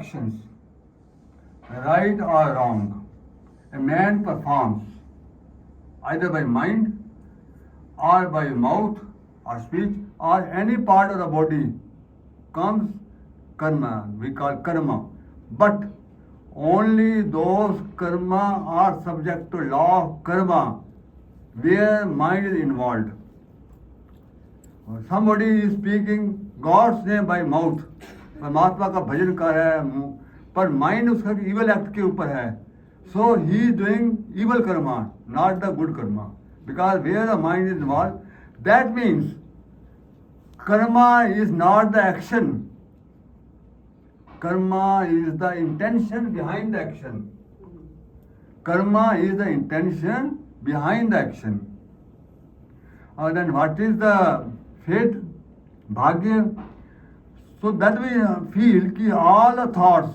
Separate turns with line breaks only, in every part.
actions, right or wrong, a man performs either by mind or by mouth or speech or any part of the body comes karma, we call karma. But only those karma are subject to law of karma where mind is involved. Somebody is speaking God's name by mouth, परमात्मा का भजन कर रहा है मुंह पर, mind उसका evil act के ऊपर है. So he is doing evil karma, not the good karma, because where the mind is involve. That means karma is not the action, karma is the intention behind the action. Karma is the intention behind the action. Then what is the fate, bhagya? So that we feel कि all the thoughts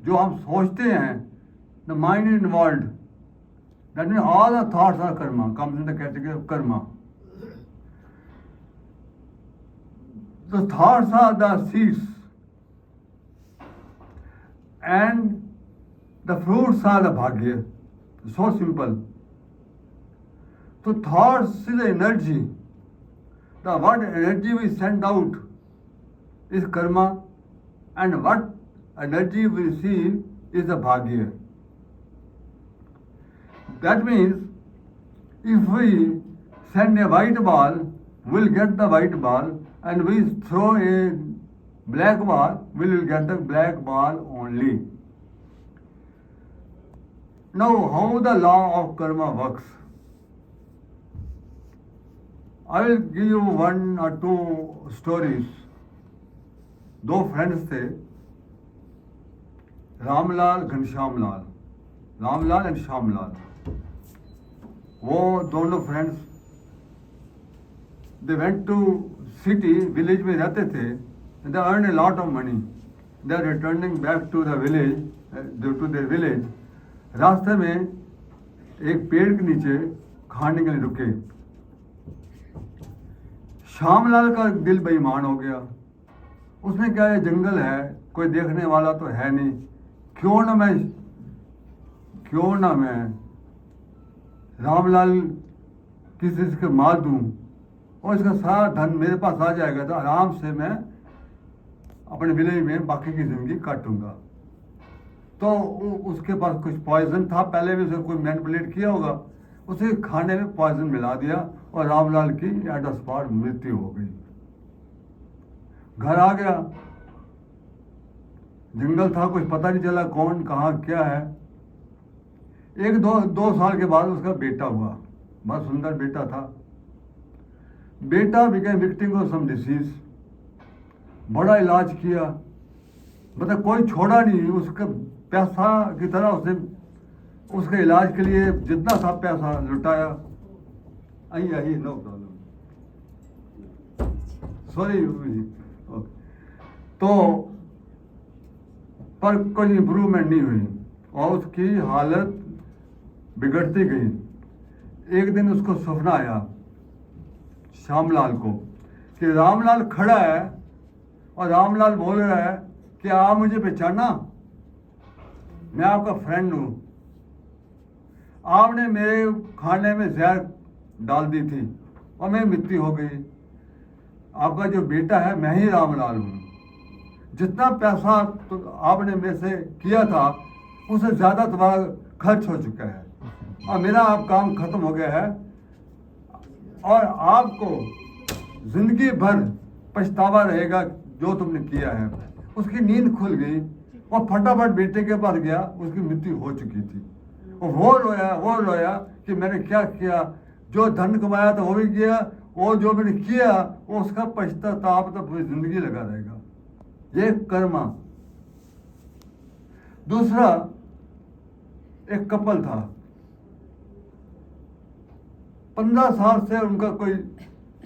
जो हम सोचते हैं, the mind is involved. That means all the thoughts are karma, comes in the category of karma. The thoughts are the seeds and the fruits are the bhagya. So simple. So thoughts is the energy. The what energy we send out is karma, and what energy we receive is the bhagya. That means if we send a white ball, we'll get the white ball, and we throw a black ball, we will get the black ball only. Now, how the law of karma works? I will give you one or two stories. दो friends थे, Ramlal Ghanshyam Lal, Ramlal and Shyamlal. वो दोनों friends they went to city, village में रहते थे. They earn a lot of money. They are returning back to the village, to their village. रास्ते में एक पेड़ के नीचे खाने के लिए रुके. श्यामलाल का दिल बेईमान हो गया. उसने क्या, ये जंगल है, कोई देखने वाला तो है नहीं, क्यों ना मैं रामलाल किसी से मार दूं और इसका सारा धन मेरे पास आ जाएगा तो आराम से मैं अपने विलेज में बाकी की जिंदगी काटूंगा. तो उसके पास कुछ पॉइजन था, पहले भी उसे कोई मैनिपुलेट किया होगा, उसे खाने में पॉइजन मिला दिया और रामलाल की एट द स्पॉट मृत्यु हो गई. घर आ गया, जंगल था, कुछ पता नहीं चला कौन कहाँ क्या है. एक दो साल के बाद उसका बेटा हुआ, बहुत सुंदर बेटा था. बेटा became victim of some disease. बड़ा इलाज किया, मतलब कोई छोड़ा नहीं. उसका पैसा की तरह उसने उसके इलाज के लिए जितना था पैसा लुटाया. I no problem, sorry. तो पर कोई इम्प्रूवमेंट नहीं हुई और उसकी हालत बिगड़ती गई. एक दिन उसको सपना आया श्यामलाल को कि रामलाल खड़ा है और रामलाल बोल रहा है कि आप मुझे पहचाना, मैं आपका फ्रेंड हूँ, आपने मेरे खाने में जहर डाल दी थी और मेरी मृत्यु हो गई. आपका जो बेटा है मैं ही रामलाल हूँ. जितना पैसा तो आपने मेरे से किया था उससे ज़्यादा तुम्हारा खर्च हो चुका है और मेरा आप काम खत्म हो गया है और आपको जिंदगी भर पछतावा रहेगा जो तुमने किया है. उसकी नींद खुल गई और फटाफट बेटे के पास गया, उसकी मृत्यु हो चुकी थी. और वो रोया कि मैंने क्या किया, जो धन कमाया था वो भी किया, और जो मैंने किया वो उसका पछतावा तो पूरी जिंदगी लगा रहेगा. ये कर्मा. दूसरा, एक कपल था, 15 साल से उनका कोई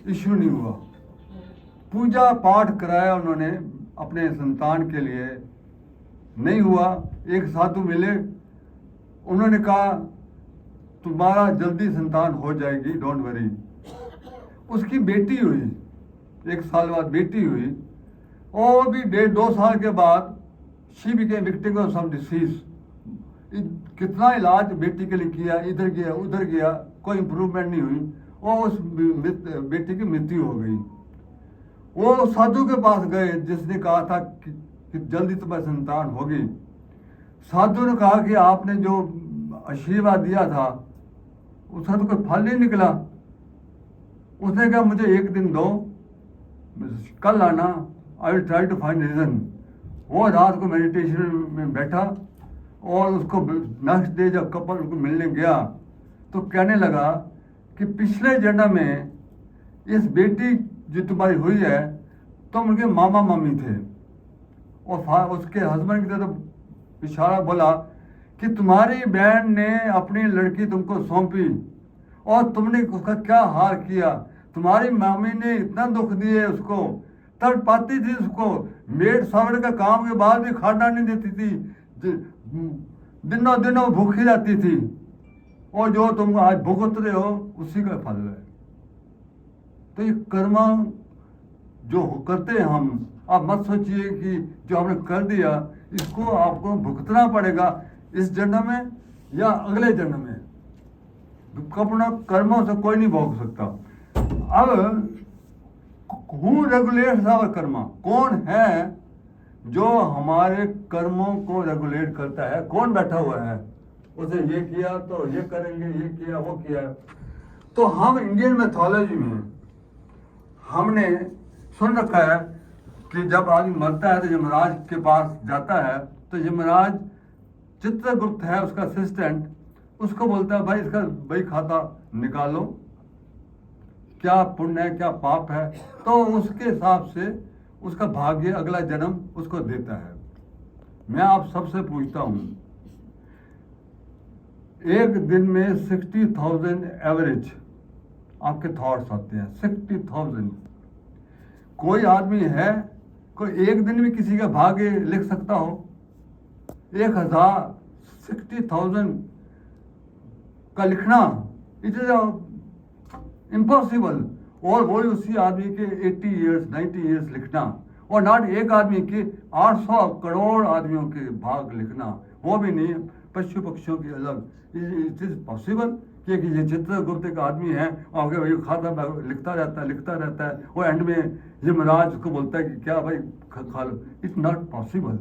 इश्यू नहीं हुआ. पूजा पाठ कराया उन्होंने अपने संतान के लिए, नहीं हुआ. एक साधु मिले, उन्होंने कहा तुम्हारा जल्दी संतान हो जाएगी, डोंट वरी. उसकी बेटी हुई, 1 साल बाद बेटी हुई, और भी 1.5-2 साल के बाद she became victim of some disease. कितना इलाज बेटी के लिए किया, इधर गया उधर गया, कोई इम्प्रूवमेंट नहीं हुई और उस बेटी की मृत्यु हो गई। वो साधु के पास गए जिसने कहा था कि जल्दी तुम्हें संतान होगी। साधु ने कहा कि आपने जो आशीर्वाद दिया था उसका तो कोई फल नहीं निकला। उसने कहा मुझे एक दिन दो, कल आना, I will try to find reason. वो रात को मेडिटेशन में बैठा और उसको नेक्स्ट डे जब कपल उसको मिलने गया तो कहने लगा कि पिछले जन्म में इस बेटी जो तुम्हारी हुई है तुम उनके मामा मामी थे। और उसके हस्बैंड की तरफ इशारा बोला कि तुम्हारी बहन ने अपनी लड़की तुमको सौंपी और तुमने उसका क्या हाल किया। तुम्हारी मामी ने इतना दुख दिए उसको, तड़ पाती थी उसको, मेड सर्वेंट का काम के बाद भी खाना नहीं देती थी, दिनों दिनों भूखी रहती थी। और जो तुम आज भुगत रहे हो उसी का फल है। तो ये कर्म जो करते हैं हम, आप मत सोचिए कि जो हमने कर दिया इसको आपको भुगतना पड़ेगा इस जन्म में या अगले जन्म में। अपना कर्मों से कोई नहीं भोग सकता। अब हु रेगुलेट्स आवर कर्मा, कौन है जो हमारे कर्मों को रेगुलेट करता है? कौन बैठा हुआ है? उसे ये किया तो ये करेंगे, ये किया वो किया। तो हम इंडियन मैथोलॉजी में हमने सुन रखा है कि जब आदमी मरता है तो यमराज के पास जाता है तो यमराज चित्रगुप्त है उसका असिस्टेंट, उसको बोलता है भाई इसका बही खाता निकालो, क्या पुण्य है क्या पाप है, तो उसके हिसाब से उसका भाग्य अगला जन्म उसको देता है। मैं आप सबसे पूछता हूँ, एक दिन में 60,000 एवरेज आपके थॉट्स आते हैं, 60,000। कोई आदमी है कोई एक दिन में किसी का भाग्य लिख सकता हो? 60,000 का लिखना इट इज इम्पॉसिबल। और वही उसी आदमी के 80 ईयर्स 90 ईयर्स लिखना, और नॉट एक आदमी के 800 करोड़ आदमियों के भाग लिखना, वो भी नहीं पशु पक्षियों की अलग। इट इज पॉसिबल कि ये चित्रगुप्त एक आदमी है और वही खाता लिखता रहता है वो एंड में यमराज को बोलता है कि क्या भाई खा लो। It's not possible.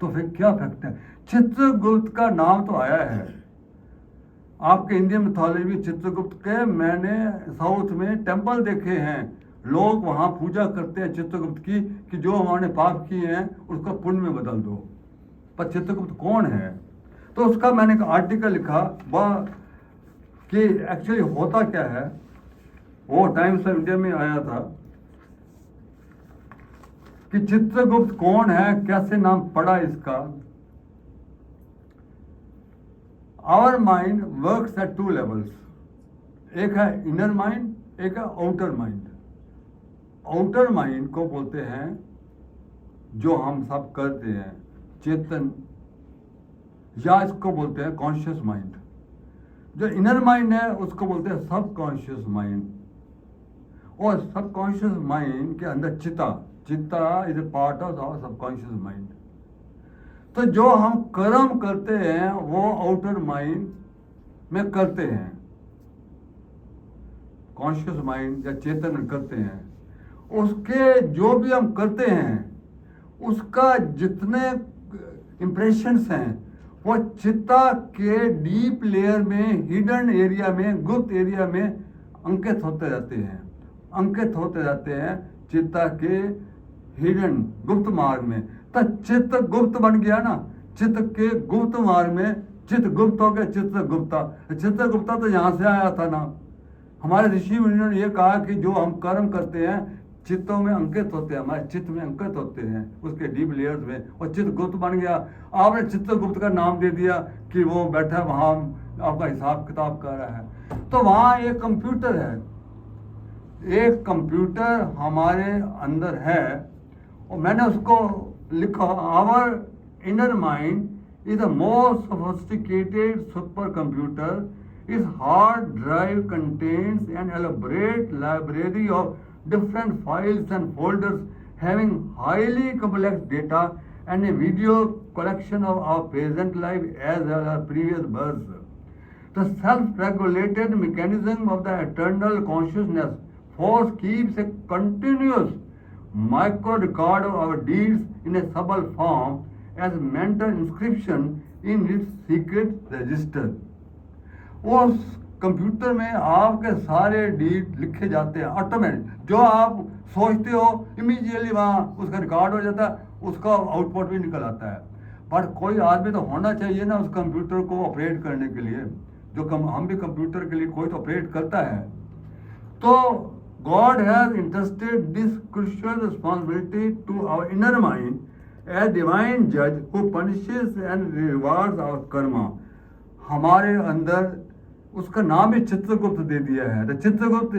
तो फिर क्या फैक्ट है? चित्रगुप्त का नाम तो आया है आपके इंडियन मिथोलॉजी में। चित्रगुप्त के मैंने साउथ में टेंपल देखे हैं, लोग वहाँ पूजा करते हैं चित्रगुप्त की कि जो हमारे पाप किए हैं उसको पुण्य में बदल दो। पर चित्रगुप्त कौन है? तो उसका मैंने एक आर्टिकल लिखा वह कि एक्चुअली होता क्या है। वो टाइम्स ऑफ इंडिया में आया था कि चित्रगुप्त कौन है, कैसे नाम पड़ा इसका। Our mind works at 2 levels, एक है इनर माइंड, एक है आउटर माइंड। आउटर माइंड को बोलते हैं जो हम सब करते हैं चेतन, या इसको बोलते हैं कॉन्शियस माइंड। जो इनर माइंड है उसको बोलते हैं सब कॉन्शियस माइंड। और सब कॉन्शियस माइंड के अंदर chitta is a part of our subconscious mind. तो जो हम कर्म करते हैं वो आउटर माइंड में करते हैं, कॉन्शियस माइंड या चेतन करते हैं। उसके जो भी हम करते हैं उसका जितने इम्प्रेशंस हैं वो चित्ता के डीप लेयर में, हिडन एरिया में, गुप्त एरिया में अंकित होते रहते हैं चित्ता के हिडन गुप्त मार्ग में। तो चित्त गुप्त बन गया ना, चित्त के गुप्त मार्ग में चित्त गुप्त हो गया चित्रगुप्ता। चित्रगुप्ता तो यहाँ से आया था ना। हमारे ऋषि मुनियों ने ये कहा कि जो हम कर्म करते हैं चित्तों में अंकित होते हैं, हमारे चित्त में अंकित होते हैं उसके डीप लेयर्स में, और चित्त गुप्त बन गया। आपने चित्रगुप्त का नाम दे दिया कि वो बैठा वहाँ आपका हिसाब किताब कर रहा है। तो वहाँ एक कंप्यूटर है, एक कंप्यूटर हमारे अंदर है, और मैंने उसको लिखा our inner mind is the most sophisticated super computer. इस hard drive contains an elaborate library of different files and folders having highly complex data and a video collection of our present life as well as previous births. The self-regulated mechanism of the eternal consciousness force keeps a continuous micro-record of our deeds in a subtle form as mental inscription in its secret register. उस computer में आपके सारे deed लिखे जाते हैं automatic, जो आप सोचते हो इमीडिएटली वहाँ उसका रिकॉर्ड हो जाता है, उसका आउटपुट भी निकल आता है। बट कोई आदमी तो होना चाहिए ना उस कंप्यूटर को ऑपरेट करने के लिए, जो हम भी कंप्यूटर के लिए कोई तो ऑपरेट करता है। तो God has entrusted this crucial responsibility to our inner mind as divine judge who punishes and rewards our karma. हमारे अंदर उसका नाम ही चित्रगुप्त दे दिया है। तो चित्रगुप्त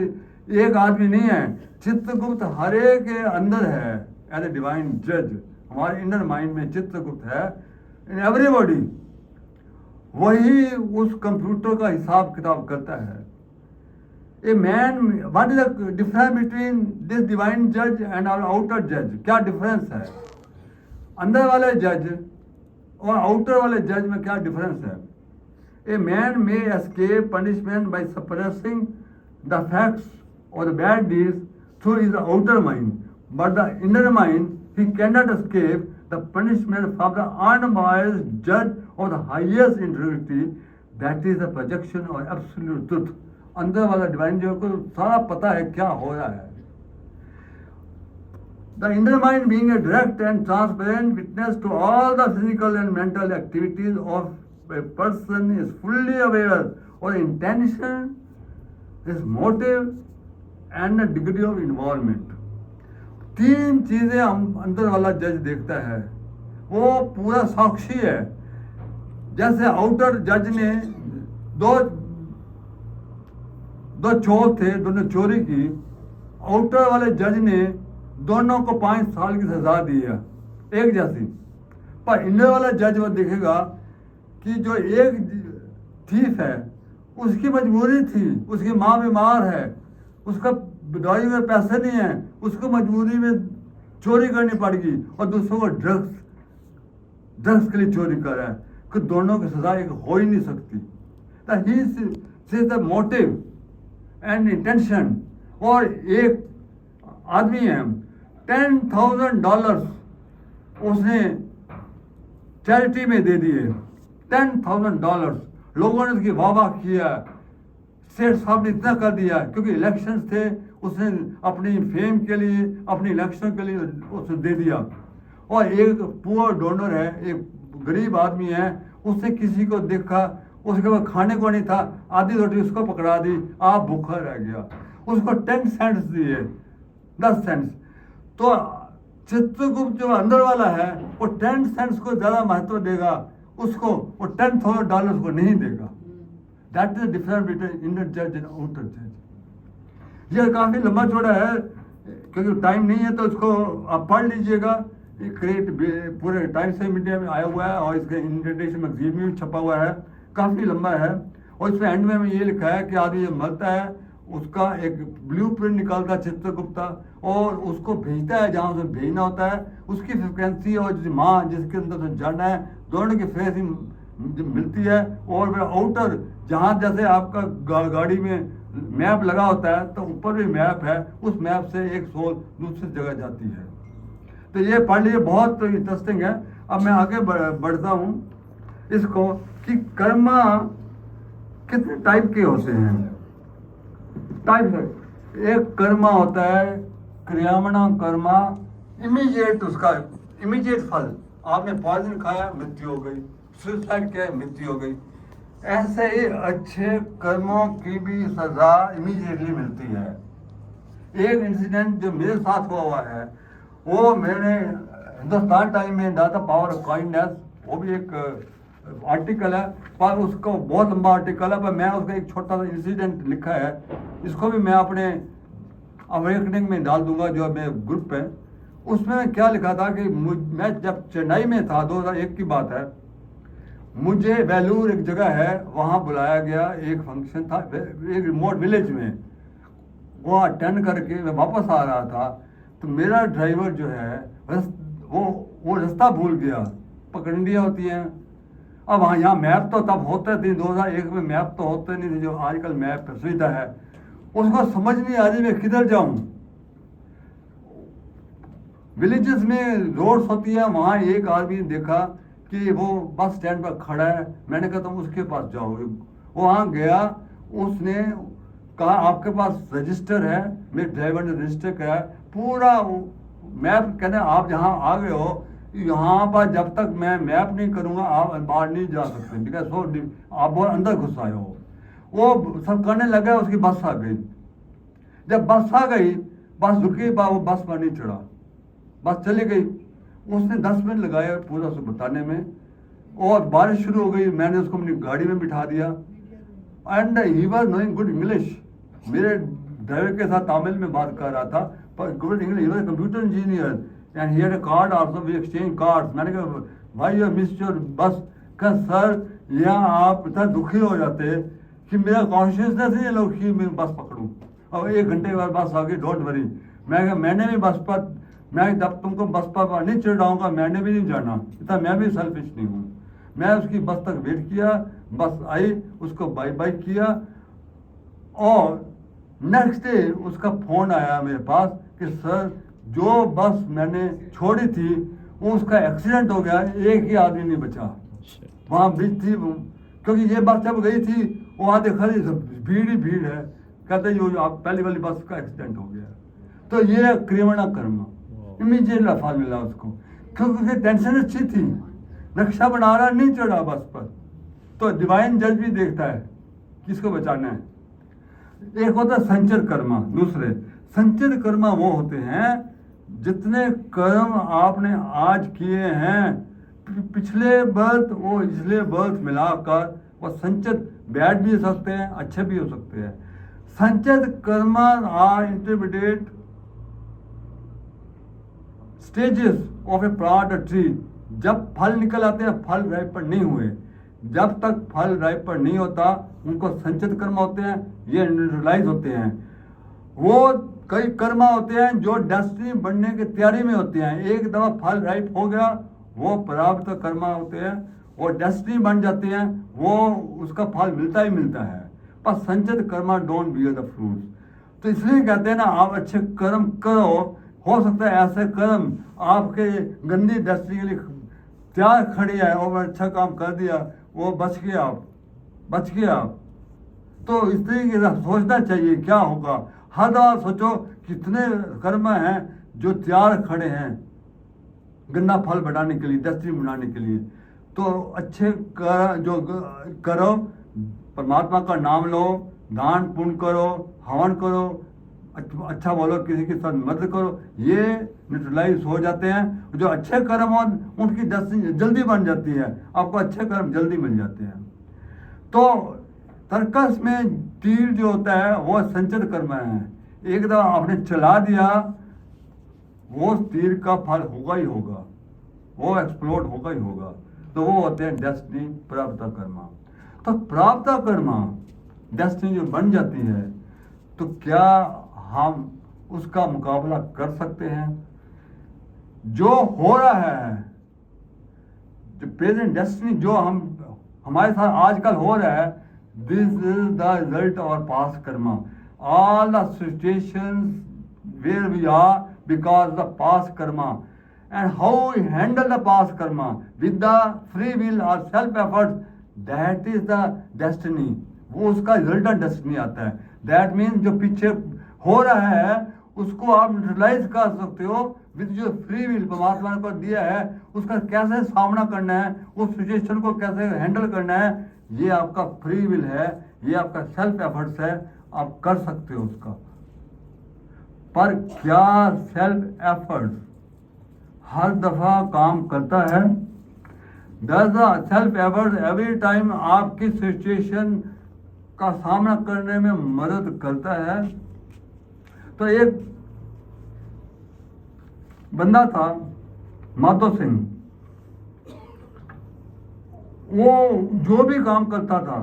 एक आदमी नहीं है, चित्रगुप्त हर एक के अंदर है एज ए डिवाइन जज। हमारे इनर माइंड में चित्रगुप्त है, इन एवरीबॉडी। वही उस कंप्यूटर का हिसाब किताब करता है। A man, what is the difference between this divine judge and our outer judge? क्या डिफरेंस है? अंदर वाले जज और आउटर वाले जज में क्या डिफरेंस है? A man may escape punishment by suppressing the facts or the bad deeds through his outer mind, but the inner mind he cannot escape the punishment from the unbiased judge of the highest integrity, that is the projection or absolute truth. अंदर वाला divine जो को सारा पता है क्या हो रहा है। The inner mind being a direct and transparent witness to all the physical and mental activities of a person is fully aware of the intention, his motive and the degree of involvement. तीन चीजें हम अंदर वाला जज देखता है, वो पूरा साक्षी है। जैसे आउटर जज ने दो चोर थे, दोनों चोरी की, आउटर वाले जज ने दोनों को 5 साल की सजा दी है, एक जैसी। पर इनर वाला जज वो देखेगा कि जो एक थीफ है उसकी मजबूरी थी, उसकी माँ बीमार है, उसका दवाई में पैसे नहीं है, उसको मजबूरी में चोरी करनी पड़ेगी और दूसरों को ड्रग्स के लिए चोरी कर रहा है, कि दोनों की सजा एक हो ही नहीं सकती। He sees the motive and intention. और एक आदमी है, $10,000 उसने चैरिटी में दे दिए, $10,000। लोगों ने उसकी वाह वाह किया, सेठ साहब ने इतना कर दिया, क्योंकि इलेक्शंस थे, उसने अपनी फेम के लिए, अपनी इलेक्शन के लिए उसने दे दिया। और एक पुअर डोनर है, एक गरीब आदमी है, उसने किसी को देखा, उसके बाद खाने को नहीं था, आधी रोटी उसको पकड़ा दी, आप भूखा रह गया, उसको 10 सेंट्स दिए, 10 सेंट्स। तो चित्रगुप्त जो अंदर वाला है वो 10 सेंट्स को ज़्यादा महत्व देगा, उसको वो $10,000 को नहीं देगा। That is difference between inner जज एंड आउटर जज। यह काफ़ी लंबा चौड़ा है, क्योंकि टाइम नहीं है, तो उसको आप पढ़ लीजिएगा। क्रिएट पूरे टाइम्स ऑफ इंडिया में आया हुआ है और इसके इंटरनेशनल मैगजीन में भी छपा हुआ है, काफ़ी लंबा है। और इसमें एंड में ये लिखा है कि आदमी जब मरता है उसका एक ब्लूप्रिंट निकालता है चित्रगुप्ता, और उसको भेजता है जहाँ उसे भेजना होता है। उसकी फ्रिक्वेंसी और माँ जिसके अंदर से जाना है, दोनों की फ्रिक्वेंसी मिलती है। और फिर आउटर, जहाँ जैसे आपका गाड़ी में मैप लगा होता है, तो ऊपर भी मैप है, उस मैप से एक सोल दूसरी जगह जाती है। तो ये पढ़ लीजिए, बहुत इंटरेस्टिंग है। अब मैं आगे बढ़ता हूँ इसको कि कर्मा कितने टाइप के होते हैं। टाइप एक कर्मा होता है क्रियामणा कर्मा, इमीडिएट, उसका इमीडिएट फल। आपने पॉइजन खाया, मृत्यु हो गई, सुसाइड किया, मृत्यु हो गई। ऐसे ही अच्छे कर्मों की भी सजा इमीडिएटली मिलती है। एक इंसिडेंट जो मेरे साथ हुआ है, वो मैंने हिंदुस्तान टाइम में डाला था, पावर ऑफ काइंडनेस। वो भी एक आर्टिकल है, पर उसको बहुत लंबा आर्टिकल है, पर मैं उसका एक छोटा सा इंसिडेंट लिखा है। इसको भी मैं अपने अवेकनिंग में डाल दूंगा, जो मेरे ग्रुप है। उसमें क्या लिखा था कि मैं जब चेन्नई में था, 2001 की बात है, मुझे वेलूर एक जगह है, वहाँ बुलाया गया। एक फंक्शन था एक रिमोट विलेज में, वहाँ अटेंड करके मैं वापस आ रहा था। तो मेरा ड्राइवर जो है, बस वो वो रास्ता भूल गया, पगडंडियाँ होती हैं। अब हाँ, यहाँ मैप तो तब होते थे, 2001 में मैप तो होते नहीं थे जो आजकल मैप पर सुविधा है। उसको समझ नहीं आ रही मैं किधर जाऊँ। विलेजेस में रोड्स होती है, वहाँ एक आदमी ने देखा कि वो बस स्टैंड पर खड़ा है। मैंने कहा तुम उसके पास जाओ। वो वहाँ गया, उसने कहा आपके पास रजिस्टर है? मेरे ड्राइवर ने रजिस्टर कराया, पूरा मैप। कहते हैं आप जहाँ आ गए हो यहाँ पर जब तक मैं मैप नहीं करूँगा आप बाहर नहीं जा सकते, बिकॉज वो आप बहुत अंदर घुस आए हो। वो सब करने लगा, उसकी बस आ गई। जब बस आ गई, बस रुकी, वो बस पर नहीं चढ़ा, बस चली गई। उसने 10 मिनट लगाया पूरा उसको बताने में, और बारिश शुरू हो गई। मैंने उसको अपनी गाड़ी में बिठा दिया, and he was knowing good English. मेरे ड्राइवर के साथ तमिल में बात कर रहा था, पर good English. He was computer engineer and he had a card also, we exchange cards. मैंने कहा व्हाई यू मिस्ड योर बस? कहा सर यहाँ आप इतना दुखी हो जाते कि मेरा कॉन्शियसनेस ही लोग कि मैं बस पकड़ूँ। अब 1 घंटे के बाद बस आ गई, डोंट वरी। मैंने भी बस पर, मैं जब तुमको बस पर नहीं चढ़ाऊंगा मैंने भी नहीं जाना, इतना मैं भी सेल्फिश नहीं हूँ। मैं उसकी बस तक वेट किया, बस आई, उसको बाय बाय किया, और नेक्स्ट डे उसका फ़ोन आया मेरे पास कि सर जो बस मैंने छोड़ी थी वो उसका एक्सीडेंट हो गया, एक ही आदमी नहीं बचा। वहाँ ब्रिज थी, क्योंकि ये बस जब गई थी वहाँ देखा थी भीड़ ही भीड़ है। कहते जो आप पहली वाली बस का एक्सीडेंट हो गया। तो ये क्रिमिनल कर्म, इमीडिएट लाफा मिला उसको, क्योंकि उसकी टेंशन अच्छी थी, नक्शा बना रहा, नहीं चढ़ा बस पर। तो डिवाइन जज भी देखता है किसको बचाना है। एक होता है संचित कर्मा, दूसरे संचित कर्मा वो होते हैं जितने कर्म आपने आज किए हैं पिछले बर्थ वो इसलिए बर्थ मिलाकर, वो संचित बैड भी हो सकते हैं, अच्छे भी हो सकते हैं। Sanchit karma are intermediate stages of a plant tree. जब फल निकल आते हैं, फल राइप पर नहीं हुए, जब तक फल राइप पर नहीं होता उनको संचित कर्म होते हैं, ये न्यूट्रलाइज होते हैं। वो कई कर्मा होते हैं जो डेस्टिनी बनने की तैयारी में होते हैं, एक दफा फल राइप हो गया वो प्राप्त कर्मा होते हैं, वो डेस्टिनी बन जाते हैं, वो उसका फल मिलता ही मिलता है। पर संचित Karma don't bear the fruits. तो इसलिए कहते हैं ना आप अच्छे कर्म करो, हो सकता है ऐसे कर्म आपके गंदी डेस्टिनी के लिए तैयार खड़ी है और अच्छा काम कर दिया, वो बच गए आप। तो इस तरीके से सोचना चाहिए क्या होगा। हर बार सोचो कितने कर्म हैं जो तैयार खड़े हैं गंदा फल बढ़ाने के लिए, डेस्टिनी बनाने के लिए। तो अच्छे जो करो, परमात्मा का नाम लो, दान पुण्य करो, हवन करो, अच्छा बोलो, किसी के साथ मदद करो, ये न्यूट्रलाइज हो जाते हैं। जो अच्छे कर्म हो उनकी डेस्टिनी जल्दी बन जाती है, आपको अच्छे कर्म जल्दी मिल जाते हैं। तो तर्कस में तीर जो होता है वो संचित कर्म है। एक दफा आपने चला दिया वो तीर का फल होगा ही होगा, वो एक्सप्लोड होगा ही होगा। तो वो होते हैं डेस्टिनी प्राप्त कर्मा। तो प्राप्त कर्मा डेस्टिनी जो बन जाती है, तो क्या हम उसका मुकाबला कर सकते हैं? जो हो रहा है, जो प्रेजेंट डेस्टिनी जो हमारे साथ आजकल हो रहा है, this is the result of past karma. All the situations where we are because the past karma, and how we handle the past karma with the free will और self effort, that is the destiny. वो उसका resultant destiny आता है। That means जो पीछे हो रहा है उसको आप न्यूट्रलाइज कर सकते हो विद जो फ्री विल परमात्मा ने को दिया है, उसका कैसे सामना करना है, उस सिचुएशन को कैसे हैंडल करना है, ये आपका फ्री विल है, ये आपका सेल्फ एफर्ट्स है, आप कर सकते हो उसका। पर क्या सेल्फ एफर्ट्स हर दफा काम करता है? Does the self effort every time आपकी सिचुएशन का सामना करने में मदद करता है? तो एक बंदा था माधो सिंह, वो जो भी काम करता था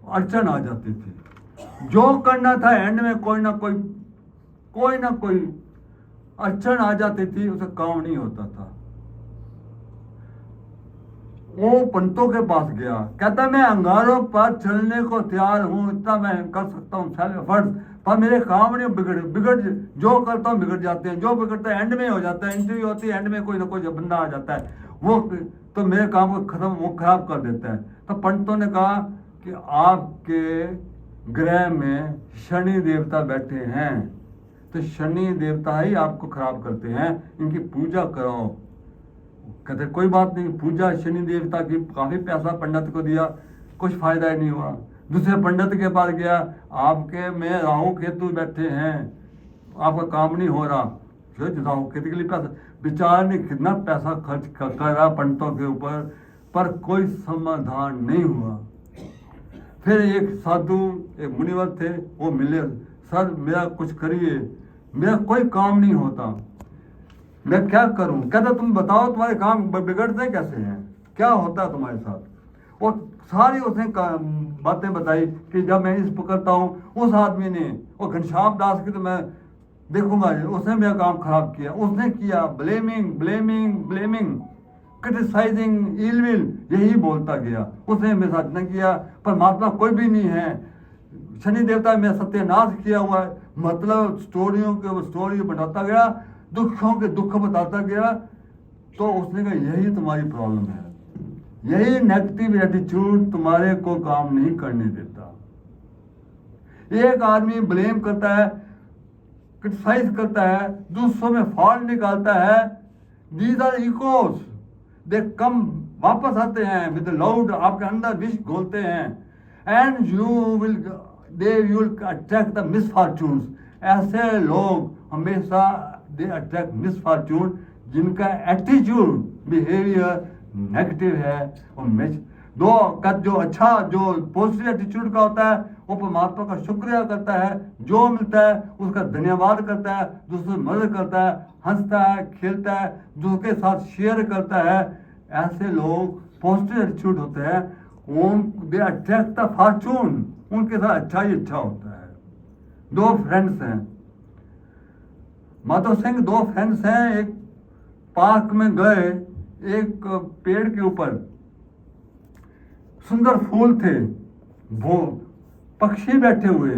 अड़चन आ जाती थी। जो करना था एंड में कोई ना कोई अड़चन आ जाती थी, उसे काम नहीं होता था। वो पंतों के पास गया, कहता मैं अंगारों पर चलने को तैयार हूँ, इतना मैं कर सकता हूँ सेल्फ एफर्ट्स, पर मेरे काम नहीं बिगड़ जो करता हूँ बिगड़ जाते हैं, जो बिगड़ता है एंड में हो जाता है, इंटरव्यू होती है एंड में कोई ना कोई बंदा आ जाता है, वो तो मेरे काम को खत्म वो खराब कर देता है। तो पंडितों ने कहा कि आपके ग्रह में शनि देवता बैठे हैं, तो शनि देवता ही आपको खराब करते हैं, इनकी पूजा करो। कहते कोई बात नहीं, पूजा शनि देवता की, काफी पैसा पंडित को दिया, कुछ फायदा ही नहीं हुआ। दूसरे पंडित के पास गया, आपके में राहु केतु बैठे हैं, आपका काम नहीं हो रहा। राहु केतु के लिए पैसा, बेचारे ने कितना पैसा खर्च करा पंडितों के ऊपर, पर कोई समाधान नहीं हुआ। फिर एक साधु, एक मुनिवर थे, वो मिले, सर मेरा कुछ करिए, मेरा कोई काम नहीं होता, मैं क्या करूं? कहता तुम बताओ तुम्हारे काम बिगड़ते कैसे हैं, क्या होता है तुम्हारे साथ? और सारी उसने बातें बताई कि जब मैं इस पकड़ता हूँ, उस आदमी ने, वो घनश्याम दास की तो मैं देखूंगा, उसने मेरा काम खराब किया, उसने किया, blaming blaming blaming, criticising, ill will, यही बोलता गया, उसने मेरे साथ न किया, पर महात्मा कोई भी नहीं है, शनि देवता में सत्यानाश किया हुआ है। मतलब स्टोरियों के स्टोरी बताता गया, दुखों के दुख बताता गया। तो उसने कहा यही तुम्हारी प्रॉब्लम है, यही नेगेटिव एटीट्यूड तुम्हारे को काम नहीं करने देता। एक आदमी ब्लेम करता है, क्रिटिसाइज करता है, दूसरों में फॉल्ट निकालता है, दीज आर इकोस, दे कम, वापस आते हैं विद लाउड, आपके अंदर विष घोलते हैं, and you will they will attract the misfortunes. ऐसे लोग हमेशा दे अट्रैक्ट मिसफॉर्चून, जिनका एटीट्यूड बिहेवियर नेगेटिव है। और दो का जो अच्छा, जो पॉजिटिव एटीट्यूड का होता है, वो परमात्मा का शुक्रिया करता है, जो मिलता है उसका धन्यवाद करता है, दूसरे मदद करता है, हंसता है, खेलता है, दूसरे के साथ शेयर करता है। ऐसे लोग पॉजिटिव एटीट्यूड होते हैं, दे अट्रैक्ट द फॉर्चून, उनके साथ अच्छा ही अच्छा होता है। दो फ्रेंड्स हैं, माधव सिंह, दो फ्रेंड्स हैं, एक पार्क में गए, एक पेड़ के ऊपर सुंदर फूल थे, वो पक्षी बैठे हुए,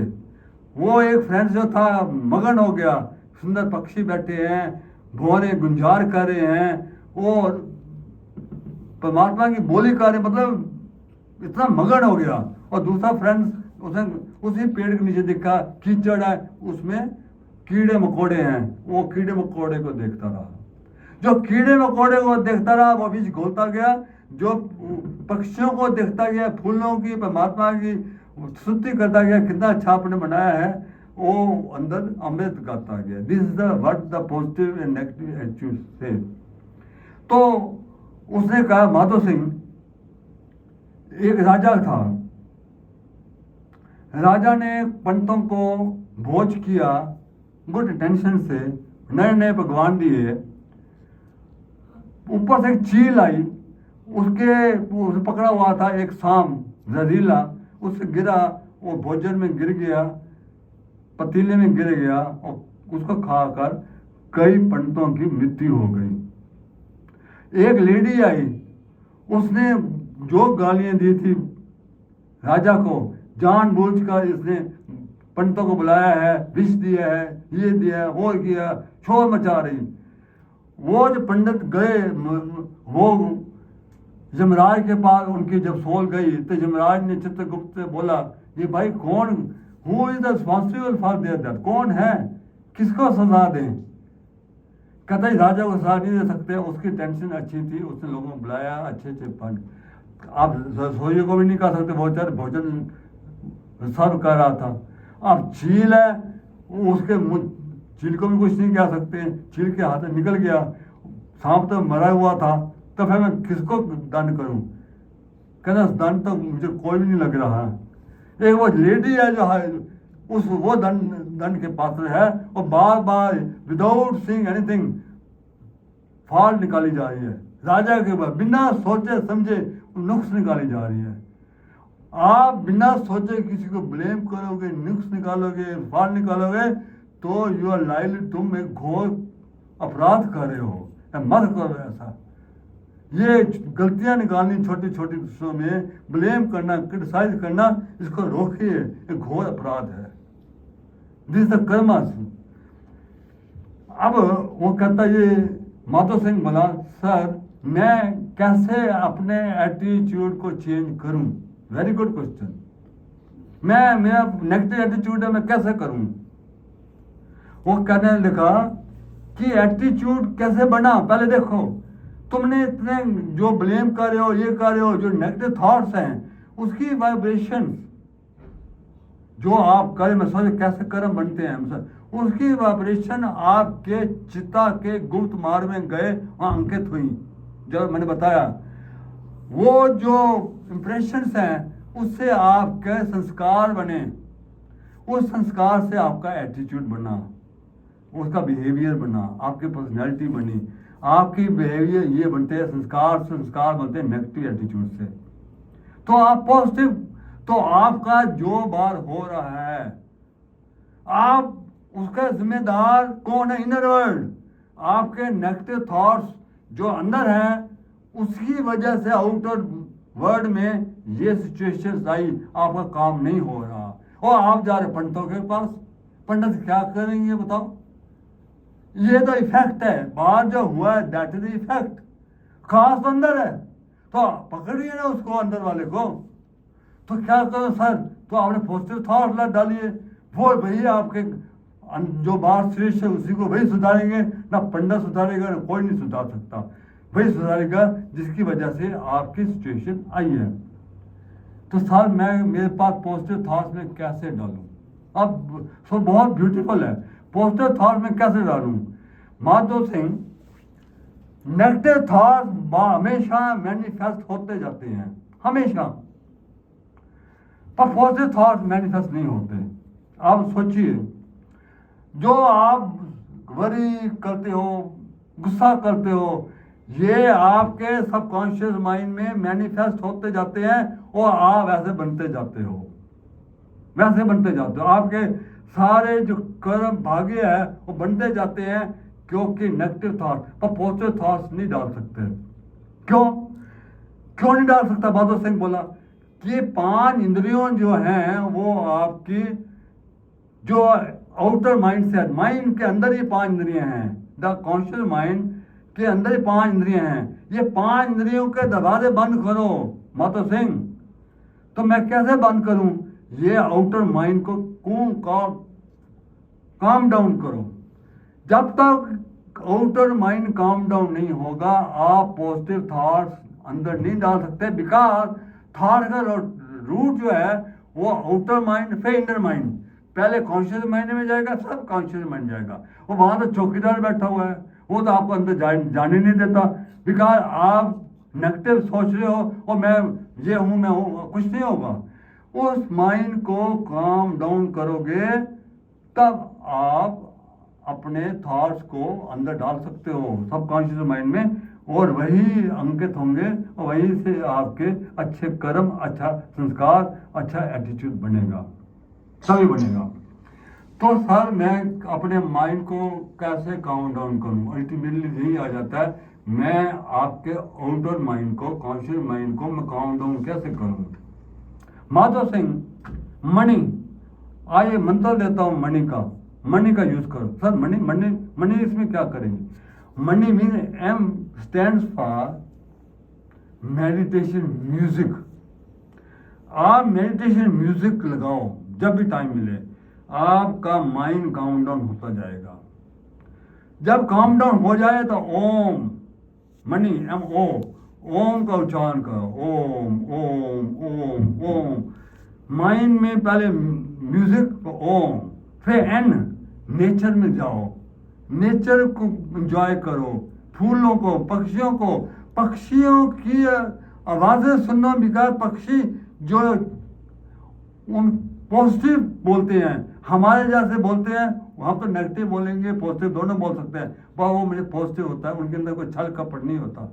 वो एक फ्रेंड जो था मगन हो गया, सुंदर पक्षी बैठे हैं, भौरे गुंजार कर रहे हैं, और परमात्मा की बोली कर रहे, मतलब इतना मगन हो गया। और दूसरा फ्रेंड उसने उसी पेड़ के नीचे देखा, कीचड़ है, उसमें कीड़े मकोड़े हैं, वो कीड़े मकोड़े को देखता रहा। जो कीड़े मकोड़े को देखता रहा वो बीच घोलता गया, जो पक्षियों को देखता गया, फूलों की, परमात्मा की स्तुति करता गया, कितना अच्छा आपने बनाया है, वो अंदर अमृत गाता गया। This is the what the positive and negative attitude से। तो उसने कहा, माधव सिंह, एक राजा था, राजा ने पंडितों को भोज किया, गुड टेंशन से, नए नए पकवान दिए, ऊपर से एक चील आई, उसे पकड़ा हुआ था एक सांप जहरीला, उससे गिरा, वो भोजन में गिर गया, पतीले में गिर गया, और उसको खाकर कई पंडितों की मृत्यु हो गई। एक लेडी आई, उसने जो गालियां दी थी राजा को, जानबूझकर इसने पंडितों को बुलाया है, विष दिया है, ये दिया है, वो किया, शोर मचा रही। वो जो पंडित गए, वो यमराज के पास, उनकी जब सोल गई, तो यमराज ने चित्रगुप्त से बोला, ये भाई कौन, who is the responsible for their death, कौन है, किसको सजा दें? कहता है राजा को सजा नहीं दे सकते, उसकी टेंशन अच्छी थी, उसने लोगों को बुलाया, अच्छे अच्छे फंड, आप रसोइयों को भी नहीं कह सकते, बहुत सारे भोजन सर्व कर रहा था। अब चील है, उसके चील को भी कुछ नहीं कह सकते, चील के हाथ में निकल गया, सांप तो मरा हुआ था, तो फिर मैं किसको दंड करूं? कहना दंड तो मुझे कोई भी नहीं लग रहा है। एक वो लेडी है जो है, वो दंड के पात्र है, और बार बार विदाउट सीइंग एनीथिंग फॉल्ट निकाली जा रही है राजा के ऊपर, बिना सोचे समझे नुक्स निकाली जा रही है। आप बिना सोचे किसी को ब्लेम करोगे, नुक्स निकालोगे, फॉल्ट निकालोगे, तो यू आर लाइल, तुम एक घोर अपराध कर रहे हो। मत करो ऐसा, ये गलतियां निकालनी छोटी छोटी चीजों में, ब्लेम करना, क्रिटिसाइज करना, इसको रोकिए, ये घोर अपराध है। This the Karma. अब वो कहता, ये माधव सिंह बोला, सर मैं कैसे अपने एटीट्यूड को चेंज करूं? Very good question. मेरा नेगेटिव एटीट्यूड है, मैं कैसे करूं? वो कहने लगा कि एटीट्यूड कैसे बना, पहले देखो तुमने इतने जो ब्लेम कर रहे हो, ये कर रहे हो, जो नेगेटिव थॉट्स हैं उसकी वाइब्रेशन जो आप कर, मैं सोच कैसे कर्म बनते हैं हम, उसकी वाइब्रेशन आपके चित्ता के गुप्त मार्ग में गए, वहां अंकित हुई। जब मैंने बताया वो जो इंप्रेशंस हैं उससे आपके संस्कार बने, उस संस्कार से आपका एटीट्यूड बना, उसका बिहेवियर बना, आपकी पर्सनैलिटी बनी। आपकी बिहेवियर ये बनते हैं संस्कार, संस्कार बनते हैं नेगेटिव एटीट्यूड से। तो आप पॉजिटिव, तो आपका जो बार हो रहा है आप उसका जिम्मेदार कौन है? Inner world. आपके नेगेटिव थॉट्स जो अंदर हैं उसकी वजह से आउटर वर्ल्ड में ये सिचुएशन आई, आपका काम नहीं हो रहा। और आप जा रहे पंडितों के पास, पंडित क्या करेंगे बताओ? ये तो इफेक्ट है, बाहर जो हुआ है दैट इज इफेक्ट, खास अंदर है, तो पकड़िए ना उसको, अंदर वाले को। तो क्या करो सर? तो आपने पॉजिटिव थॉट डालिए, वो वही आपके जो बात श्रेष्ठ है उसी को वही सुधारेंगे। ना पंडित सुधारेगा, ना कोई नहीं सुधार सकता, वही सुधारेगा जिसकी वजह से आपकी सिचुएशन आई है। तो सर मैं मेरे पास पॉजिटिव थॉट्स में कैसे डालूं? अब सो बहुत ब्यूटीफुल है, पॉजिटिव थॉट में कैसे डालूं? माधव सिंह, नेगेटिव थॉट हमेशा मैनिफेस्ट होते जाते हैं, हमेशा, पर पॉजिटिव थॉट मैनिफेस्ट नहीं होते। आप सोचिए, जो आप वरी करते हो, गुस्सा करते हो, ये आपके सबकॉन्शियस माइंड में मैनिफेस्ट होते जाते हैं और आप ऐसे बनते जाते हो, वैसे बनते जाते हो। आपके सारे जो कर्म भाग्य है वो बनते जाते हैं, क्योंकि नेगेटिव थॉट पर पॉजिटिव थॉट्स नहीं डाल सकते। क्यों नहीं डाल सकता? माधव सिंह बोला कि 5 इंद्रियों जो हैं वो आपकी जो आउटर माइंड से, माइंड के अंदर ही 5 इंद्रियां हैं, द कॉन्शियस माइंड के अंदर ही 5 इंद्रियां हैं। ये 5 इंद्रियों के दरवाजे बंद करो माधव सिंह। तो मैं कैसे बंद करूं? ये आउटर माइंड को काम डाउन करो। जब तक आउटर माइंड काम डाउन नहीं होगा, आप पॉजिटिव थॉट्स अंदर नहीं डाल सकते, बिकॉज थॉट का रूट जो है वो आउटर माइंड फिर इनर माइंड, पहले कॉन्शियस माइंड में जाएगा, सब कॉन्शियस माइंड जाएगा। वो वहां तो चौकीदार बैठा हुआ है, वो तो आपको अंदर जाने नहीं देता, बिकॉज आप नेगेटिव सोच रहे हो और मैं ये हूं, मैं हूं, कुछ नहीं होगा। उस माइंड को काम डाउन करोगे तब आप अपने थॉट्स को अंदर डाल सकते हो सबकॉन्शियस माइंड में, और वही अंकित होंगे और वहीं से आपके अच्छे कर्म, अच्छा संस्कार, अच्छा एटीट्यूड बनेगा, सभी बनेगा। तो सर मैं अपने माइंड को कैसे काउंट डाउन करूं? अल्टीमेटली यही आ जाता है, मैं आपके आउटर माइंड को, कॉन्शियस माइंड को मैं काउंट डाउन कैसे करूं? माधव सिंह, मणि, आइए मंत्र देता हूं मणि का यूज करो। सर मणि इसमें क्या करेंगे? मणि mean M stands for meditation music. आप मेडिटेशन म्यूजिक लगाओ जब भी टाइम मिले, आपका माइंड काउंट डाउन होता जाएगा। जब काउंट डाउन हो जाए तो ओम, मणि एम ओ, ओम का उच्चारण करो, ओम ओम ओम ओम। माइंड में पहले म्यूजिक ओम, फिर एन, नेचर में जाओ, नेचर को एंजॉय करो, फूलों को, पक्षियों की आवाजें सुनना, बिकॉज पक्षी जो उन पॉजिटिव बोलते हैं, हमारे जैसे बोलते हैं, वहां तो नेगेटिव बोलेंगे, पॉजिटिव दोनों बोल सकते हैं, पर वो मुझे पॉजिटिव होता है, उनके अंदर कोई छल कपट नहीं होता।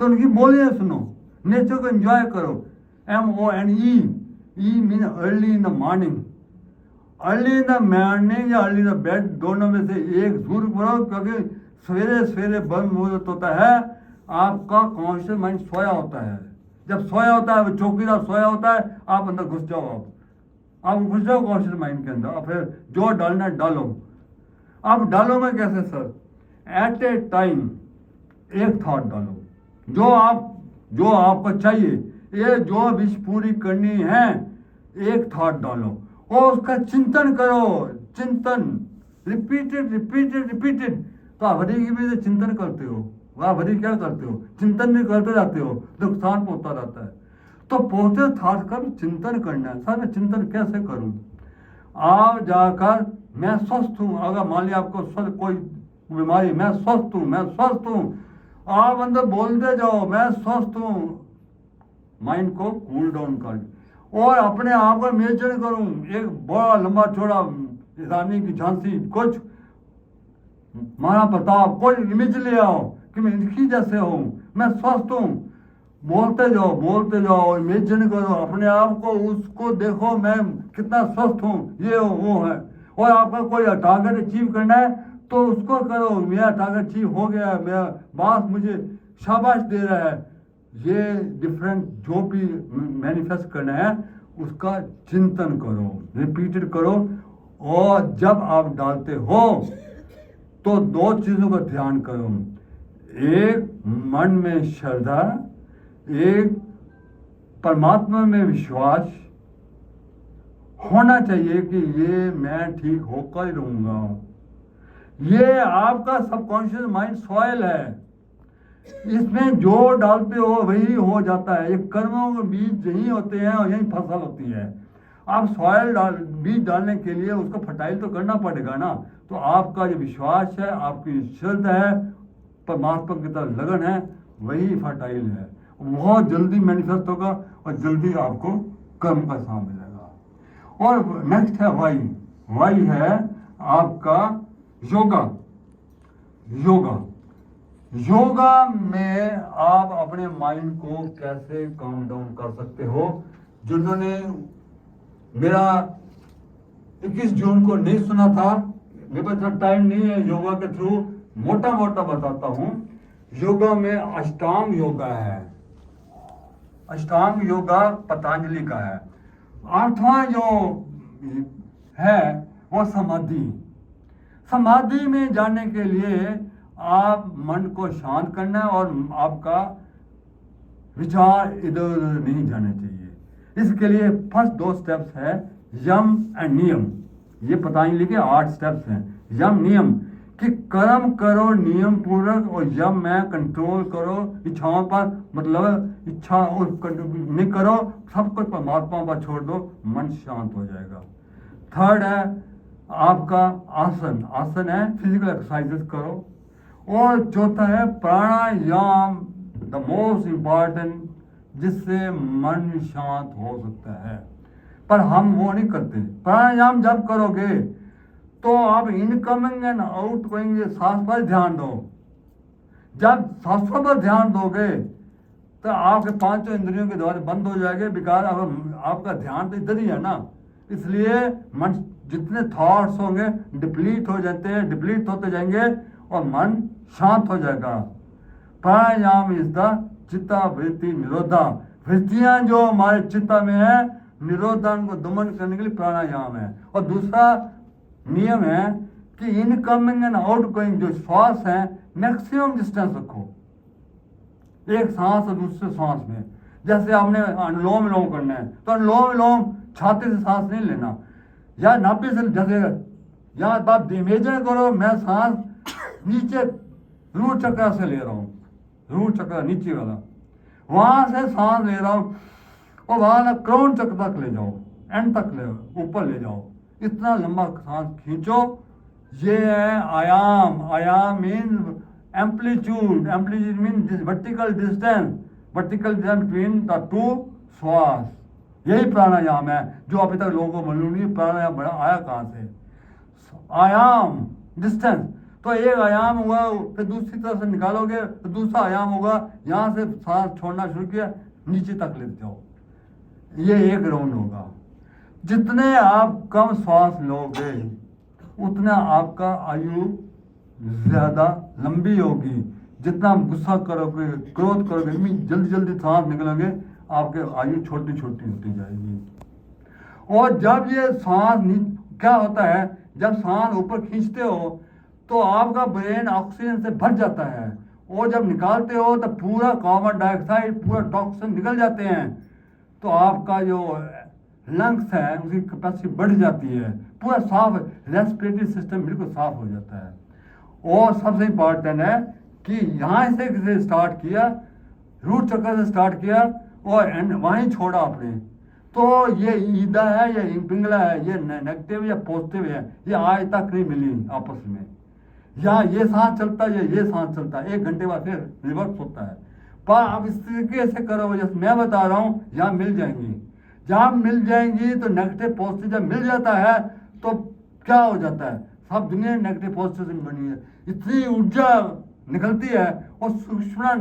तो उनकी बोलिए सुनो, नेचर को एंजॉय करो। MONE, E mean early in the morning. Early in the morning या अर्ली इन द बेड, दोनों में से एक जरूर करो, क्योंकि सवेरे सवेरे ब्रह्म मुहूर्त होता है, आपका कॉन्शियस माइंड सोया होता है। जब सोया होता है, चौकीदार सोया होता है, आप अंदर घुस जाओ, आप घुस जाओ कॉन्शियस माइंड के अंदर, और फिर जो डालना है डालो। अब डालो में कैसे सर? एट ए टाइम एक थॉट डालो, जो आपको चाहिए, ये जो विश पूरी करनी है, एक थॉट डालो और उसका चिंतन करो। चिंतन रिपीटेड। तो आप हरी की वजह से चिंतन करते हो, आप हरी क्या करते हो? चिंतन नहीं करते जाते हो, नुकसान पहुंचता रहता है। तो पहुंचे थॉट का भी चिंतन करना है। सर मैं चिंतन कैसे करूं? आप जाकर मैं स्वस्थ हूं, अगर मान लिया आपको स्वस्थ कोई बीमारी, मैं स्वस्थ हूं, आप अंदर बोलते जाओ मैं स्वस्थ हूं, माइंड को कूल डाउन कर, और अपने आप को इमेजिन करूं एक बड़ा लंबा चौड़ा रानी की झांसी, कुछ महाराणा प्रताप, कोई इमेज ले आओ कि मैं इनकी जैसे हूं, मैं स्वस्थ हूं। बोलते जाओ, इमेजिन करो अपने आप को, उसको देखो मैं कितना स्वस्थ हूं, ये हो वो है। और आपका कोई टारगेट अचीव करना है तो उसको करो, मेरा टारगेट अचीव हो गया है, मेरा बॉस मुझे शाबाश दे रहा है। ये डिफरेंट जो भी मैनिफेस्ट करना है उसका चिंतन करो, रिपीटेड करो। और जब आप डालते हो तो दो चीजों का ध्यान करो, एक मन में श्रद्धा, एक परमात्मा में विश्वास होना चाहिए कि ये मैं ठीक होकर ही रहूंगा। ये आपका सबकॉन्शियस माइंड सॉइल है, इसमें जो डालते हो वही हो जाता है। ये कर्मों के बीज यही होते हैं और यही फसल होती है। आप सॉइल बीज डालने के लिए उसको फर्टाइल तो करना पड़ेगा ना। तो आपका जो विश्वास है, आपकी श्रद्धा है, परमात्मा की तरफ लगन है, वही फर्टाइल है। बहुत जल्दी मैनिफेस्ट होगा और जल्दी आपको कर्म का साथ मिलेगा। और नेक्स्ट है वाई है आपका योगा में आप अपने माइंड को कैसे काम डाउन कर सकते हो। जिन्होंने मेरा 21 जून को नहीं सुना था, मेरे पास इतना टाइम नहीं है, योगा के थ्रू मोटा बताता हूं। योगा में अष्टांग योगा है, अष्टांग योगा पतंजलि का है। आठवां जो है वो समाधि में जाने के लिए आप मन को शांत करना है और आपका विचार इधर उधर नहीं जाने चाहिए। इसके लिए फर्स्ट 2 स्टेप्स है यम एंड नियम। ये पतंजलि के 8 स्टेप्स हैं। यम नियम कि कर्म करो नियम पूर्वक, और यम में कंट्रोल करो इच्छाओं पर, मतलब इच्छा नहीं करो, सब कुछ परमात्मा पर छोड़ दो, मन शांत हो जाएगा। थर्ड है आपका आसन है, फिजिकल एक्सरसाइजेस करो। और चौथा है प्राणायाम, द मोस्ट इंपॉर्टेंट, जिससे मन शांत हो सकता है। पर हम वो नहीं करते। प्राणायाम जब करोगे तो आप इनकमिंग एंड आउटगोइंग सांस पर ध्यान दो। जब सांसों पर ध्यान दोगे तो आपके 5 इंद्रियों के द्वारा बंद हो जाएंगे, बिकॉज आपका ध्यान तो इधर ही है ना। इसलिए मन जितने थॉट्स होंगे डिप्लीट होते जाएंगे और मन शांत हो जाएगा। प्राणायाम इज द चित्ता वृत्ति निरोधा। वृत्तियां जो हमारे चित्ता में है, निरोधन को दमन करने के लिए प्राणायाम है। और दूसरा नियम है कि इनकमिंग एंड आउटगोइंग जो श्वास है, मैक्सिमम डिस्टेंस रखो एक सांस और दूसरे सांस में। जैसे आपने अनुलोम विलोम करना है तो अनुलोम विलोम छाती से सांस नहीं लेना, या नाभि से, जैसे यहाँ आप इमेजिन करो मैं सांस नीचे रूट चक्र से ले रहा हूँ, रूट चक्र नीचे वाला, वहां से सांस ले रहा हूँ और वहां क्राउन चक्र तक ले जाओ, एंड तक ले ऊपर ले जाओ, इतना लंबा सांस खींचो। ये है आयाम mean amplitude mean vertical distance between the 2 श्वास। यही प्राणायाम है जो अभी तक लोगों को मालूम नहीं प्राणायाम बड़ा आया कहाँ से। आयाम डिस्टेंस, तो एक आयाम हुआ, फिर दूसरी तरफ से निकालोगे तो दूसरा आयाम होगा, यहाँ से सांस छोड़ना शुरू किया नीचे तक ले जाओ, ये एक राउंड होगा। जितने आप कम श्वास लोगे उतना आपका आयु ज्यादा लंबी होगी। जितना गुस्सा करोगे, क्रोध करोगे, इतनी जल्दी जल्दी सांस निकलोगे, आपके आयु छोटी छोटी होती जाएगी। और जब ये सांस क्या होता है, जब सांस ऊपर खींचते हो तो आपका ब्रेन ऑक्सीजन से भर जाता है, और जब निकालते हो तो पूरा कार्बन डाइऑक्साइड, पूरा टॉक्सिन निकल जाते हैं, तो आपका जो लंग्स है उसकी कैपेसिटी बढ़ जाती है, पूरा साफ, रेस्पिरेटरी सिस्टम बिल्कुल साफ हो जाता है। और सबसे इम्पॉर्टेंट है कि यहाँ से स्टार्ट किया, रूट चक्र से स्टार्ट किया और एंड वहीं छोड़ा आपने, तो ये ईदा है या पिंगला है, ये नेगेटिव या पॉजिटिव है, ये आज तक नहीं मिली आपस में। या ये सांस चलता है या ये सांस चलता है, 1 घंटे बाद फिर रिवर्स होता है। पर आप इस तरीके से करो जैसे मैं बता रहा हूँ, यहाँ मिल जाएंगी। जहाँ मिल जाएंगी तो नेगेटिव पॉजिटिव जब मिल जाता है तो क्या हो जाता है, सब दुनिया नेगेटिव पॉजिटिव से बनी है, इतनी ऊर्जा निकलती है। और सुषुम्ना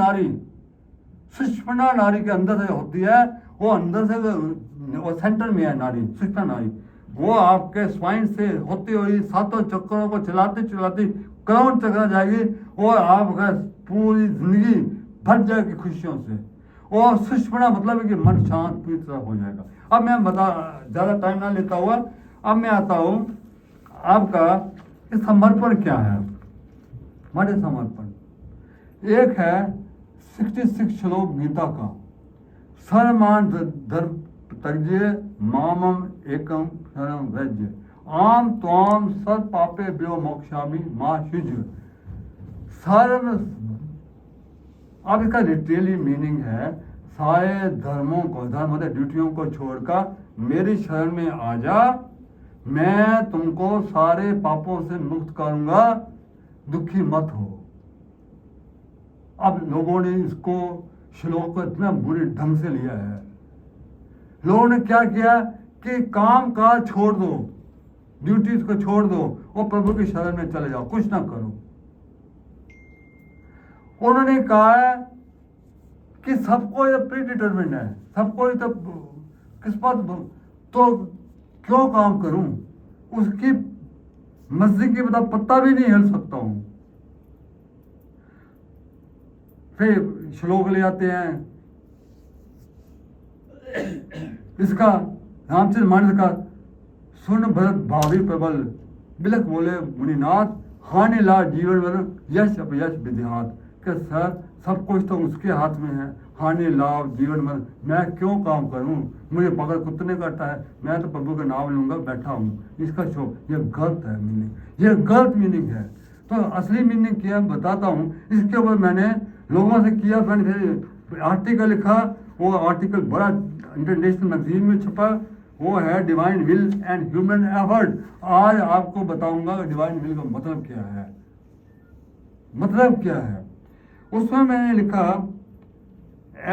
नाड़ी के अंदर से होती है, वो अंदर से वो सेंटर में है नाड़ी, सुषुम्ना नाड़ी, वो आपके स्वाइन से होती हुई 7 चक्रों को चलाते चलाते करोड़ चक्र जाएगी, और आपका पूरी जिंदगी भर जाएगी खुशियों से। और सुषुम्ना मतलब है कि मन शांत पूरी तरह हो जाएगा। अब मैं ज़्यादा टाइम ना लेता हुआ, अब मैं आता हूँ आपका समर्पण क्या है। हमारे समर्पण एक है 66 श्लोक गीता का, सर्वमान धर्म तज्य मामम एकम शरणं व्रज आम त्वाम सर्व पापे व्यो मोक्षामि मां शुज। सर्व, अब इसका लिटरली मीनिंग है सारे धर्मों को, धर्म मतलब ड्यूटियों को छोड़कर मेरी शरण में आ जा, मैं तुमको सारे पापों से मुक्त करूंगा, दुखी मत हो। अब लोगों ने इसको श्लोक को इतना बुरे ढंग से लिया है। लोगों ने क्या किया कि काम काज छोड़ दो, ड्यूटीज को छोड़ दो और प्रभु की शरण में चले जाओ, कुछ ना करो। उन्होंने कहा कि सबको ये प्री डिटरमिन्ड है, सबको ये तो किस्मत, तो क्यों काम करूं, उसकी मस्जिद की बता पत्ता भी नहीं हिल सकता हूं। फिर श्लोक ले आते हैं इसका, रामचंद्र मानस का, सुन भरत भावी प्रबल बिलक बोले मुनिनाथ, हानि ला जीवन वन यश अपयश विधिहात। कि सर सब कुछ तो उसके हाथ में है, हानि लाभ जीवन मन, मैं क्यों काम करूं, मुझे बगल कुत्ते काटता है, मैं तो प्रभु का नाम लूंगा बैठा हूं, इसका शौक। ये गलत है मीनिंग, ये गलत मीनिंग है। तो असली मीनिंग क्या बताता हूं। इसके ऊपर मैंने लोगों से किया, मैंने फिर आर्टिकल लिखा, वो आर्टिकल बड़ा इंटरनेशनल मैगजीन में छपा, वो है divine will and human effort. आज आपको बताऊंगा डिवाइन विल का मतलब क्या है, मतलब क्या है। उसमें मैंने लिखा,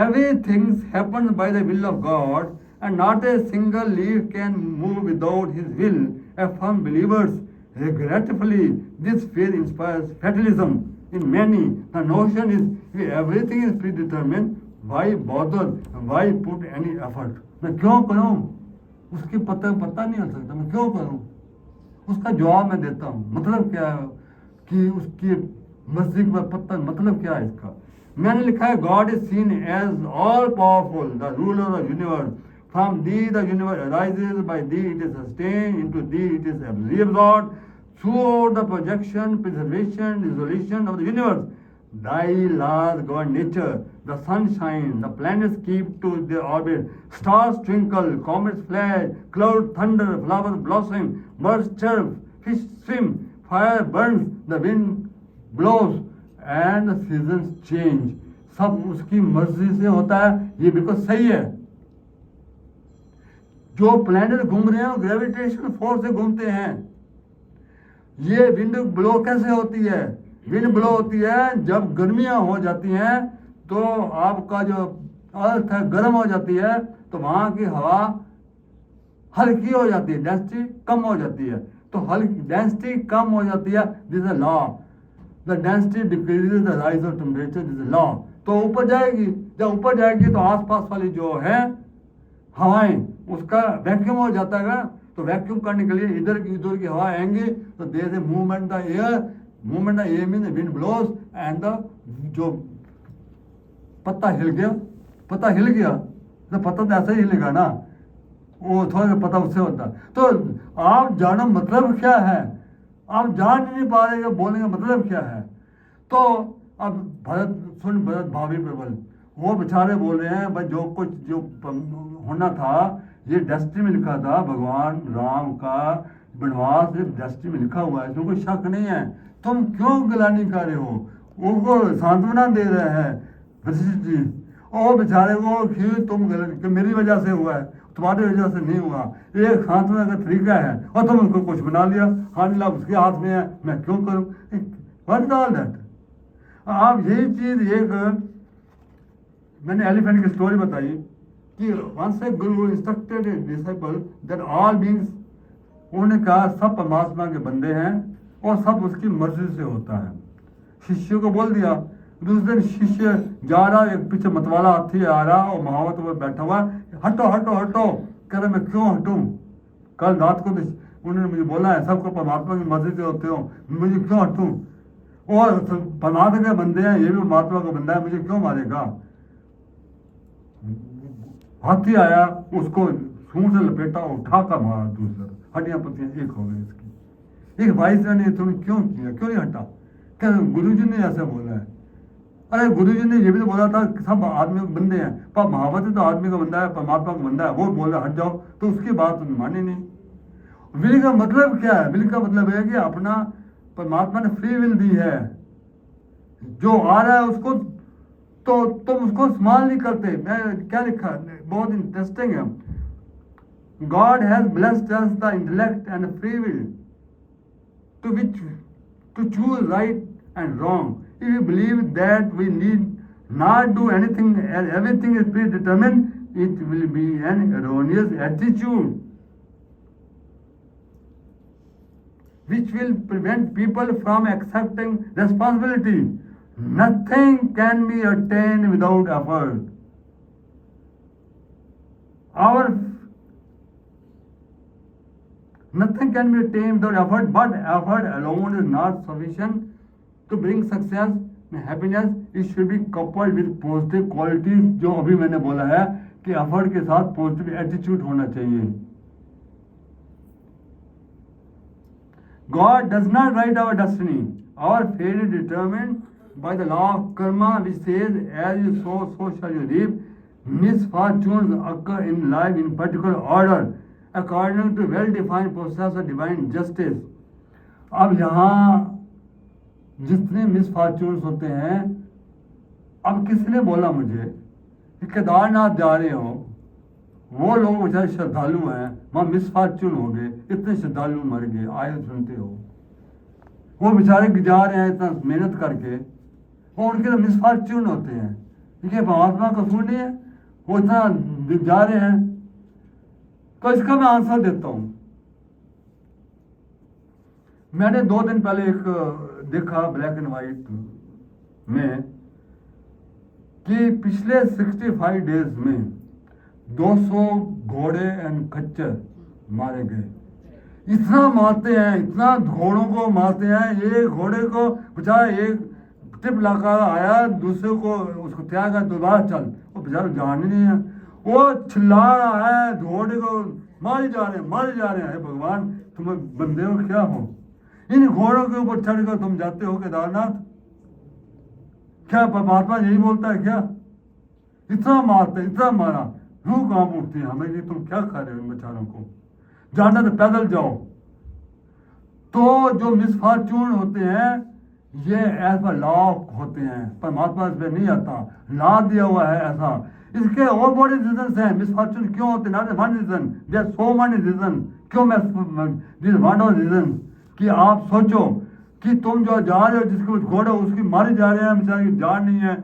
everything happens by the will of God and not a single leaf can move without his will. As firm believers, regretfully, this faith inspires fatalism in many. The notion is if everything is predetermined, why bother, why put any effort? मैं क्यों करूं, उसकी पता नहीं हो सकता, मैं क्यों करूं। उसका जवाब मैं देता हूं। मतलब क्या है कि उसकी मस्जिद में पत्ता, मतलब क्या है इसका। मैंने लिखा है, God is seen as all powerful, the ruler of universe, from thee the universe arises, by thee it is sustained, into thee it is absorbed, through the projection, preservation, resolution of the universe, thy laws govern nature, the sun shines, the planets keep to their orbit, stars twinkle, comets flash, clouds thunder, flowers blossom, birds chirp, fish swim, fire burns, the wind blows and the seasons change. सब उसकी मर्जी से होता है, ये बिल्कुल सही है। जो प्लैनेट घूम रहे हैं ग्रेविटेशन फोर्स से घूमते हैं। ये विंड ब्लो कैसे होती है, विंड ब्लो होती है जब गर्मियां हो जाती हैं, तो आपका जो अर्थ है गर्म हो जाती है, तो वहां की हवा हल्की हो जाती है, डेंसिटी कम हो जाती है, तो हल्की डेंसिटी कम हो जाती है, this is law. The density decreases the rise of temperature, this is law. तो ऊपर जाएगी, जब ऊपर जाएगी तो आसपास वाली जो है हवाएं, उसका वैक्यूम हो जाता है, तो वैक्यूम करने के लिए इधर की हवा आएंगी, तो there is movement the air, movement of air means the wind blows and the जो पत्ता हिल गया तो पत्ता तो ऐसा ही हिलेगा ना, वो थोड़ा सा पता उससे होता है। तो आप जानो मतलब क्या है, आप जान नहीं पा रहे कि बोलने का मतलब क्या है। तो अब भरत भाभी प्रबल, वो बेचारे बोल रहे हैं भाई जो कुछ जो होना था ये डेस्टिनी में लिखा था, भगवान राम का वनवास डेस्टिनी में लिखा हुआ है, इसमें कोई शक नहीं है, तुम क्यों गिलानी कर रहे हो। उनको सांत्वना दे रहे हैं वशिष्ठ जी, और बेचारे को कि तुम गलत, कि मेरी वजह से हुआ है, तुम्हारी वजह से नहीं हुआ, एक सांत्वना का तरीका है, और तुम उनको कुछ बना लिया, हाँ ला उसके हाथ में है, मैं क्यों करूं। What is all that. आप यही चीज एक मैंने एलिफेंट की स्टोरी बताई कि once a Guru instructed a disciple that all beings, उन्होंने कहा सब परमात्मा के बंदे हैं और सब उसकी मर्जी से होता है। शिष्यों को बोल दिया, दूसरे दिन शिष्य जा रहा, एक पीछे मतवाला हाथी आ रहा और महावत पर बैठा हुआ, हटो हटो हटो, कह रहे मैं क्यों हटूं, कल रात को उन्होंने मुझे बोला है सबको परमात्मा की मर्जी से होते हो, मुझे क्यों हटूं, और परमात्मा के बंदे हैं, ये भी परमात्मा का बंदा है, मुझे क्यों मारेगा। हाथी आया, उसको सूंड से लपेटा, उठा कर मारा, दूसरा हड्डियां पत्तियां एक हो गई इसकी। एक भाई ने तुमने क्यों किया, क्यों नहीं हटा, क्या गुरु जी ने ऐसा बोला है। अरे गुरु जी ने ये भी तो बोला था कि सब आदमी के बंदे हैं, पर महावत तो आदमी का बंदा है, परमात्मा का बंदा है, वो बोल रहा हट जाओ, तो उसकी बात तुमने मानी नहीं। विल का मतलब क्या है, विल का मतलब है कि अपना परमात्मा ने फ्री विल दी है, जो आ रहा है उसको तो तुम उसको इस्तेमाल नहीं करते। मैं क्या लिखा, बहुत इंटरेस्टिंग है, God has blessed us the intellect and free will to which to choose right and wrong. If you believe that we need not do anything and everything is predetermined, it will be an erroneous attitude which will prevent people from accepting responsibility. Nothing can be attained without effort. Nothing can be attained without effort, but effort alone is not sufficient to bring success and happiness. It should be coupled with positive qualities, जो अभी मैंने बोला है कि effort के साथ positive attitude होना चाहिए। God does not write our destiny. Our fate is determined by the law of karma, which says, as you sow, so shall you reap. Misfortunes occur in life in particular order, according to well-defined process of divine justice. अब यहाँ जितने misfortunes होते हैं, अब किसने बोला मुझे कि केदारनाथ जा रहे हो, वो लोग बेचारे श्रद्धालु हैं, वहाँ मिसफॉर्चून हो गए, इतने श्रद्धालु मर गए, आए सुनते हो, वो बेचारे जा रहे हैं इतना मेहनत करके, वो उनके तो मिसफॉर्चून होते हैं, देखिए परमात्मा का कसूर नहीं है, वो इतना जा रहे हैं। तो इसका मैं आंसर देता हूँ। मैंने 2 दिन पहले एक देखा ब्लैक एंड वाइट में कि पिछले 65 डेज में 200 घोड़े एंड खच्चर मारे गए। इतना मारते हैं, इतना घोड़ों को मारते हैं, एक घोड़े को बेचारा एक टिप लगा आया, दूसरे को उसको त्यागा, दोबारा चल, वो बेचारा जान ही नहीं है, वो चिल्ला रहा है, घोड़े को मारे जा रहे हैं। भगवान तुम बंदे हो क्या हो, इन घोड़ों के ऊपर चढ़कर तुम जाते हो केदारनाथ, क्या परमात्मा यही बोलता है क्या। इतना मारते, इतना मारा, रूह कांप उठती है हमें कि तुम क्या खा रहे हो इन बेचारों को, जाना तो पैदल जाओ। तो जो मिसफॉर्चून होते हैं ये ऐसा लॉ होते हैं, परमात्मा इस पर नहीं आता, लॉ दिया हुआ है ऐसा। इसके और बड़े रीजन हैं मिसफॉर्चून क्यों होते हैं, one reason, there so many reason. क्यों मैं दिस वन ऑफ रीजन कि आप सोचो कि तुम जो जा रहे हो, जिसके घोड़े उसकी मारे जा रहे हैं, बेचारे की जान नहीं है,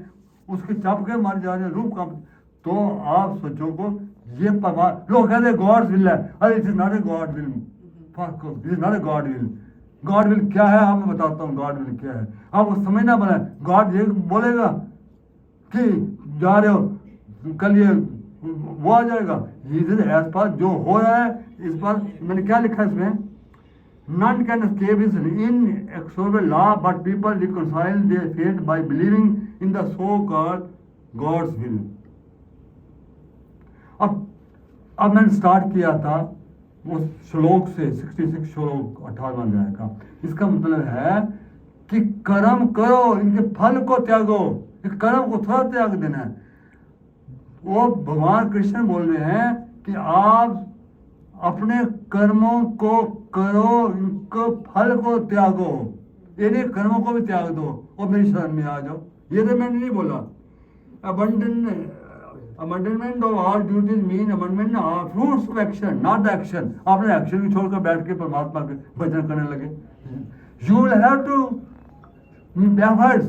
उसके चप के मारे जा रहे हैं, रूप का। तो आप सोचो को ये लोग कहते हैं गॉड विल है, अरे it is not a god will, it is not a god will. God will क्या है, मैं बताता हूँ गॉड विल क्या है, आप समझना बना। गॉड ये बोलेगा कि जा रहे हो कल ये वो आ जाएगा, एज पर जो हो रहा है। इस बार मैंने क्या लिखा है इसमें None can escape his inexorable law, but people reconcile their fate by believing in the so-called God's will. अब मैंने स्टार्ट किया था उस श्लोक से 66 श्लोक 58 अध्याय का। इसका मतलब है कि कर्म करो, इनके फल को त्यागो। कर्म को थोड़ा त्याग देना है। वो भगवान कृष्ण बोल रहे हैं कि आप अपने कर्मों को करो, इनको फल को त्यागो, इन्हीं कर्मों को भी त्याग दो और मेरी शरण में आ जाओ। ये तो मैंने नहीं बोला। Abandonment of all duties mean abandonment of fruits of action, not the action. आपने एक्शन भी छोड़कर बैठ के परमात्मा के भजन करने लगे। You will have to efforts.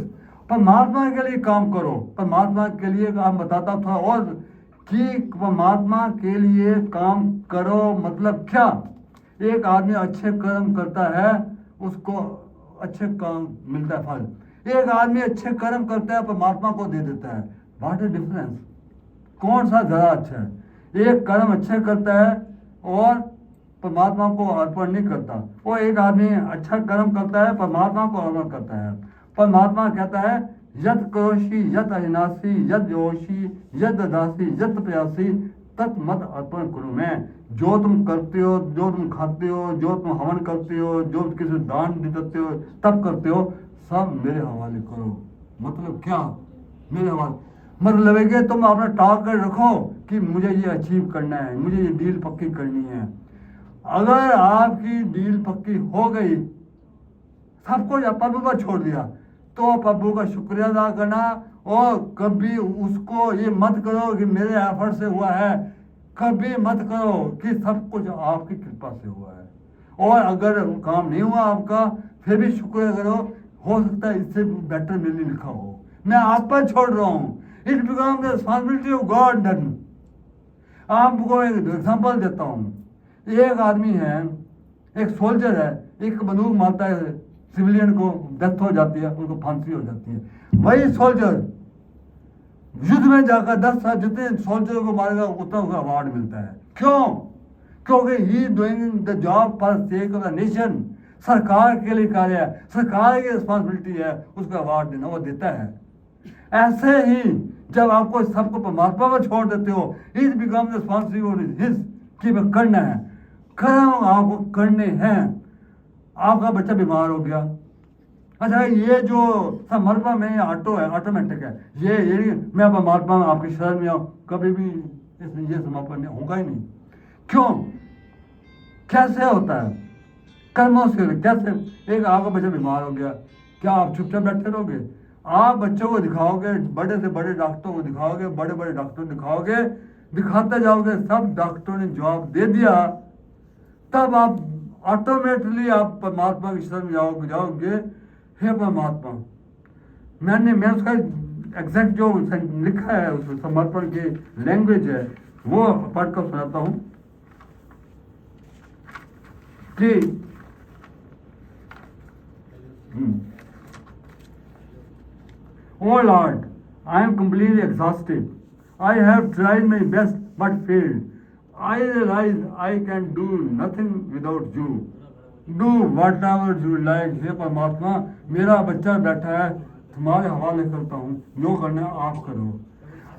परमात्मा के लिए काम करो। परमात्मा के लिए काम बताता था और कि परमात्मा के लिए काम करो मतलब क्या? एक आदमी अच्छे कर्म करता है उसको अच्छे काम मिलता है फल। एक आदमी अच्छे कर्म करता है परमात्मा को दे देता है। What is difference? कौन सा ज़्यादा अच्छा है? एक कर्म अच्छे करता है और परमात्मा को अर्पण नहीं करता, और एक आदमी अच्छा कर्म करता है परमात्मा को अर्पण करता है। परमात्मा कहता है यत करोषि यत अहिनासी यत योषि यत ददासी यत प्रयासी तत् मत अर्पण करूँ मैं। जो तुम करते हो, जो तुम खाते हो, जो तुम हवन करते हो, जो किसी दान देते हो, तब करते हो, सब मेरे हवाले करो। मतलब क्या? मेरे हवाले मतलब है कि तुम अपना टारगेट रखो कि मुझे ये अचीव करना है, मुझे ये डील पक्की करनी है। अगर आपकी डील पक्की हो गई, सब कुछ प्रभु पर छोड़ दिया, तो प्रभु का शुक्रिया अदा करना और कभी उसको ये मत करो कि मेरे एफर्ट से हुआ है। कभी मत करो कि सब कुछ आपकी कृपा से हुआ है। और अगर काम नहीं हुआ आपका, फिर भी शुक्रिया करो, हो सकता है इससे बेटर मेरे लिए लिखा हो। मैं आप पर छोड़ रहा हूँ। It becomes the responsibility of God then. आपको एक एग्जाम्पल देता हूँ। एक आदमी है, एक सोल्जर है, एक बंदूक मारता है सिविलियन को, डेथ हो जाती है, उनको फांसी हो जाती है। वही सोल्जर युद्ध में जाकर 10 साल जितने सोल्जर को मारेगा उतना उसका अवार्ड मिलता है। क्यों? क्योंकि he doing the job for sake of the nation. सरकार के लिए कार्य है, सरकार की रिस्पॉन्सिबिलिटी है उसका अवार्ड देना, वो देता है। ऐसे ही जब आपको सबको परमात्मा पर छोड़ देते हो, इट बिकम रिस्पॉन्सिबिलिटी हिज कि मैं करना है, कर्म आपको करने हैं। आपका बच्चा बीमार हो गया, अच्छा ये जो समर्पण में ऑटो है, ऑटोमेटिक है, ये मैं परमात्मा में आपकी शरण में आऊँ, कभी भी इसमें ये समर्पण होगा ही नहीं। क्यों? कैसे होता है? कर्मों से। कैसे? एक आपका बच्चा बीमार हो गया, क्या आप चुपचाप बैठे रहोगे? आप बच्चों को दिखाओगे, बड़े से बड़े डॉक्टरों को दिखाओगे, बड़े बड़े डॉक्टर दिखाओगे, दिखाते जाओगे, सब डॉक्टरों ने जवाब दे दिया, तब आप ऑटोमेटिकली आप परमात्मा की शरण में जाओगे। हे परमात्मा, मैं उसका एग्जैक्ट जो लिखा है उस समर्पण की लैंग्वेज है वो पढ़ कर सुनाता हूँ कि Oh Lord, I am completely exhausted. I have tried my best but failed. I realize I can do nothing without you. Do whatever you like. हे परमात्मा, मेरा बच्चा बैठा है, तुम्हारे हवाले करता हूँ, जो करना आप करो।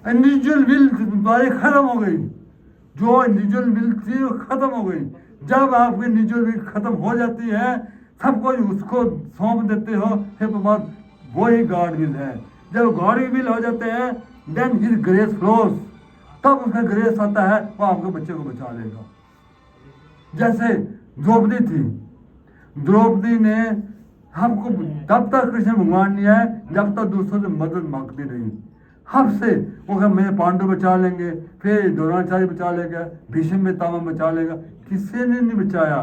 इंडिविजुअल विल तुम्हारी खत्म हो गई, जो इंडिविजुअल विल थी वो खत्म हो गई। जब आपकी इंडिविजुअल विल खत्म हो जाती है, सब कुछ उसको सौंप देते हो, हे परमात्मा, वही गॉड विल है। जब गॉड विल हो जाते हैं, देन हिज ग्रेस फ्लोस, तब उसका ग्रेस आता है, वो आपके बच्चे को बचा लेगा। जैसे द्रौपदी थी, द्रौपदी ने हमको तब तक कृष्ण भगवान नहीं आए जब तक दूसरों से मदद मांगती रही। हब से वो कहा मेरे पांडव बचा लेंगे, फिर द्रोणाचार्य बचा लेगा, भीष्म पितामह बचा लेगा, किसी ने नहीं बचाया।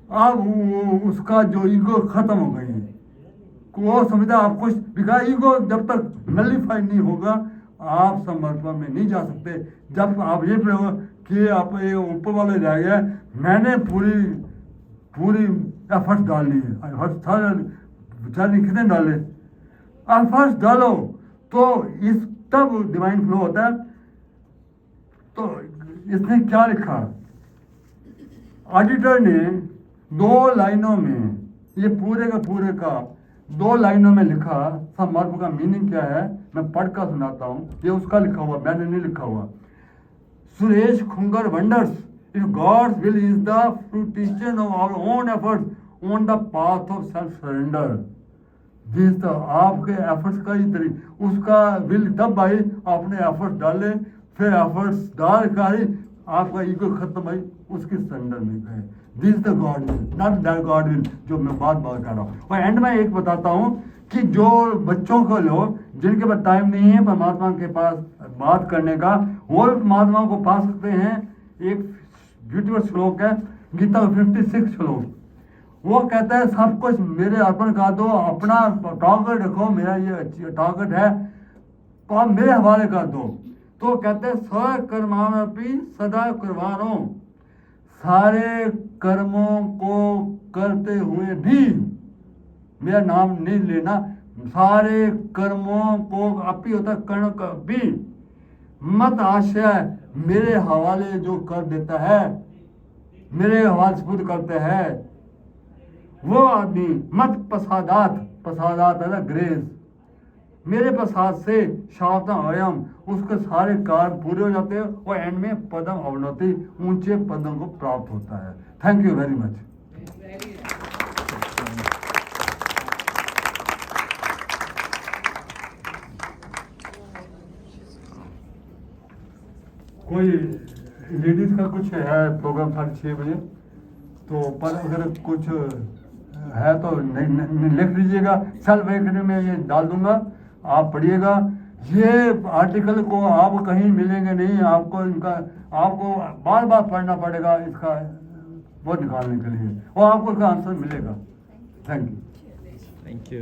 अब उसका जो ईगो खत्म हो गई है, वो समझता आप कुछ बिका। ईगो जब तक नलिफाई नहीं होगा, आप समर्पण में नहीं जा सकते। जब आप ये कि आप ये ऊपर वाले रह गए, मैंने पूरी एफर्ट्स डाल ली है, बेचारे कितने डाले, एफर्ट्स डालो तो इस तब डिवाइन फ्लो होता है। तो इसने क्या लिखा? ऑडिटर ने 2 लाइनों में, ये पूरे का पूरे का 2 लाइनों में लिखा समर्प का मीनिंग क्या है, मैं पढ़कर सुनाता हूँ। ये उसका लिखा हुआ, मैंने नहीं लिखा हुआ। Suresh Khungar wonders, if God's will is the fruition of our own efforts on the path of self surrender. जिस तो आपके एफर्ट्स का ही तरीका, उसका विल तब भाई आपने एफर्ट्स डाले, फिर एफर्ट्स डाल कर ही आपका ईगो खत्म भाई, उसके सरेंडर में गए। This the God will, not that God will, जो मैं बात कर रहा हूँ। और एंड में एक बताता हूँ कि जो बच्चों को लोग जिनके पास टाइम नहीं है परमात्मा के पास बात करने का, वो परमात्मा को पा सकते हैं। एक ब्यूटीफुल श्लोक है गीता 56 श्लोक, वो कहता है सब कुछ मेरे अर्पण कर दो, अपना टारगेट रखो, मेरा ये टारगेट है तो आप मेरे हवाले कर दो। तो कहते हैं स्वकर्मापि सदा कुर्बानो, सारे कर्मों को करते हुए भी मेरा नाम नहीं लेना, सारे कर्मों को अपी होता कर्ण का भी मत आशय, मेरे हवाले जो कर देता है, मेरे हवाले स्पुर्द करते हैं वो आदमी मत पसादात, पसादात है ना ग्रेस, मेरे प्रसाद से शावता अयम, उसके सारे कार्य पूरे हो जाते हैं और एंड में पदम अवनति, ऊंचे पदों को प्राप्त होता है। Thank you very much. कोई लेडीज का कुछ है प्रोग्राम 6:30 बजे, तो पर अगर कुछ है तो लिख लीजिएगा, सेल्फ एकेडमी में ये डाल दूंगा, आप पढ़िएगा। ये आर्टिकल को आप कहीं मिलेंगे नहीं, आपको इनका आपको बार बार पढ़ना पड़ेगा इसका वो निकालने के लिए, और आपको इसका आंसर मिलेगा। Thank you.